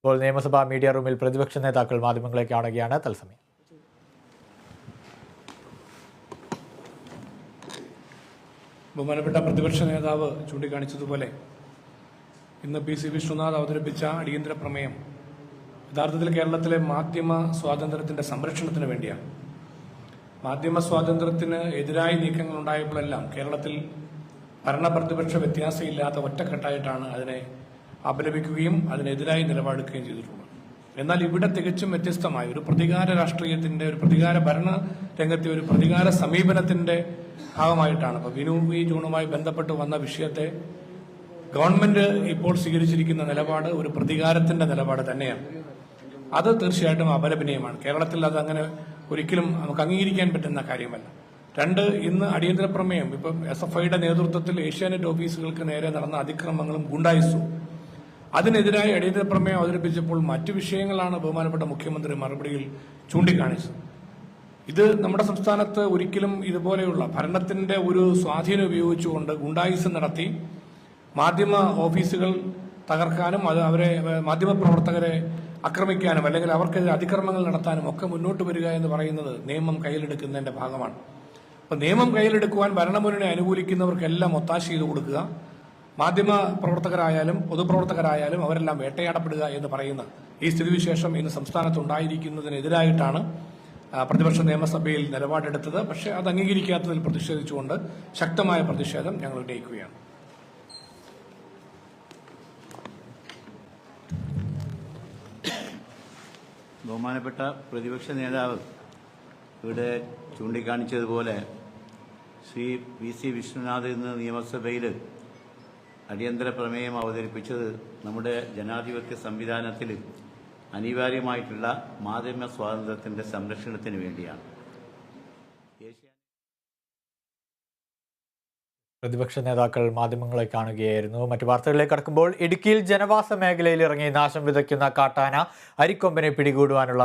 ഇപ്പോൾ നിയമസഭാ മീഡിയ റൂമിൽ പ്രതിപക്ഷ നേതാക്കൾ മാധ്യമങ്ങളെ കാണുകയാണ്. തത്സമയം ബഹുമാനപ്പെട്ട പ്രതിപക്ഷ നേതാവ് ചൂണ്ടിക്കാണിച്ചതുപോലെ ഇന്ന് പി.സി. വിശ്വനാഥ് അവതരിപ്പിച്ച അടിയന്തര പ്രമേയം യഥാർത്ഥത്തിൽ കേരളത്തിലെ മാധ്യമ സ്വാതന്ത്ര്യത്തിന്റെ സംരക്ഷണത്തിന് വേണ്ടിയാണ്. മാധ്യമ സ്വാതന്ത്ര്യത്തിന് എതിരായി നീക്കങ്ങൾ ഉണ്ടായപ്പോഴെല്ലാം കേരളത്തിൽ ഭരണപ്രതിപക്ഷ വ്യത്യാസമില്ലാത്ത ഒറ്റക്കെട്ടായിട്ടാണ് അതിനെ അപലപിക്കുകയും അതിനെതിരായി നിലപാടെടുക്കുകയും ചെയ്തിട്ടുള്ളത്. എന്നാൽ ഇവിടെ തികച്ചും വ്യത്യസ്തമായ ഒരു പ്രതികാര രാഷ്ട്രീയത്തിന്റെ, ഒരു പ്രതികാര ഭരണ രംഗത്തെ ഒരു പ്രതികാര സമീപനത്തിന്റെ ഭാഗമായിട്ടാണ് ഇപ്പോൾ വിനു വി ജോണുമായി ബന്ധപ്പെട്ട് വന്ന വിഷയത്തെ ഗവൺമെന്റ് ഇപ്പോൾ സ്വീകരിച്ചിരിക്കുന്ന നിലപാട് ഒരു പ്രതികാരത്തിന്റെ നിലപാട് തന്നെയാണ്. അത് തീർച്ചയായിട്ടും അപലപനീയമാണ്. കേരളത്തിൽ അത് അങ്ങനെ ഒരിക്കലും നമുക്ക് അംഗീകരിക്കാൻ പറ്റുന്ന കാര്യമല്ല. രണ്ട്, ഇന്ന് അടിയന്തര പ്രമേയം ഇപ്പം SFIയുടെ നേതൃത്വത്തിൽ ഏഷ്യാനെറ്റ് ഓഫീസുകൾക്ക് നേരെ നടന്ന അതിക്രമങ്ങളും ഗുണ്ടായിസവും അതിനെതിരായി അടിയന്തര പ്രമേയം അവതരിപ്പിച്ചപ്പോൾ മറ്റു വിഷയങ്ങളാണ് ബഹുമാനപ്പെട്ട മുഖ്യമന്ത്രി മറുപടിയിൽ ചൂണ്ടിക്കാണിച്ചത്. ഇത് നമ്മുടെ സംസ്ഥാനത്ത് ഒരിക്കലും ഇതുപോലെയുള്ള ഭരണത്തിന്റെ ഒരു സ്വാധീനം ഉപയോഗിച്ചുകൊണ്ട് ഗുണ്ടായിസം നടത്തി മാധ്യമ ഓഫീസുകൾ തകർക്കാനും അവരെ മാധ്യമപ്രവർത്തകരെ ആക്രമിക്കാനും അല്ലെങ്കിൽ അവർക്കെതിരെ അതിക്രമങ്ങൾ നടത്താനും ഒക്കെ മുന്നോട്ട് വരിക എന്ന് പറയുന്നത് നിയമം കയ്യിലെടുക്കുന്നതിന്റെ ഭാഗമാണ്. അപ്പൊ നിയമം കയ്യിലെടുക്കുവാൻ ഭരണമുന്നണി അനുകൂലിക്കുന്നവർക്കെല്ലാം ഒത്താശ ചെയ്തു കൊടുക്കുക, മാധ്യമ പ്രവർത്തകരായാലും പൊതുപ്രവർത്തകരായാലും അവരെല്ലാം വേട്ടയാടപ്പെടുക എന്ന് പറയുന്ന ഈ സ്ഥിതിവിശേഷം ഇന്ന് സംസ്ഥാനത്ത് ഉണ്ടായിരിക്കുന്നതിനെതിരായിട്ടാണ് പ്രതിപക്ഷ നിയമസഭയിൽ നിലപാടെടുത്തത്. പക്ഷേ അത് അംഗീകരിക്കാത്തതിൽ പ്രതിഷേധിച്ചുകൊണ്ട് ശക്തമായ പ്രതിഷേധം ഞങ്ങൾ ഉന്നയിക്കുകയാണ്. ബഹുമാനപ്പെട്ട പ്രതിപക്ഷ നേതാവ് ഇവിടെ ചൂണ്ടിക്കാണിച്ചതുപോലെ ശ്രീ പി.സി. വിശ്വനാഥ് ഇന്ന് നിയമസഭയിൽ അടിയന്തര പ്രമേയം അവതരിപ്പിച്ചത് നമ്മുടെ ജനാധിപത്യ സംവിധാനത്തിൽ അനിവാര്യമായിട്ടുള്ള മാധ്യമ സ്വാതന്ത്ര്യത്തിൻ്റെ സംരക്ഷണത്തിന് വേണ്ടിയാണ്. പ്രതിപക്ഷ നേതാക്കൾ മാധ്യമങ്ങളെ കാണുകയായിരുന്നു. മറ്റു വാർത്തകളിലേക്ക് കടക്കുമ്പോൾ ഇടുക്കിയിൽ ജനവാസ മേഖലയിൽ ഇറങ്ങി നാശം വിതയ്ക്കുന്ന കാട്ടാന അരിക്കൊമ്പനെ പിടികൂടുവാനുള്ള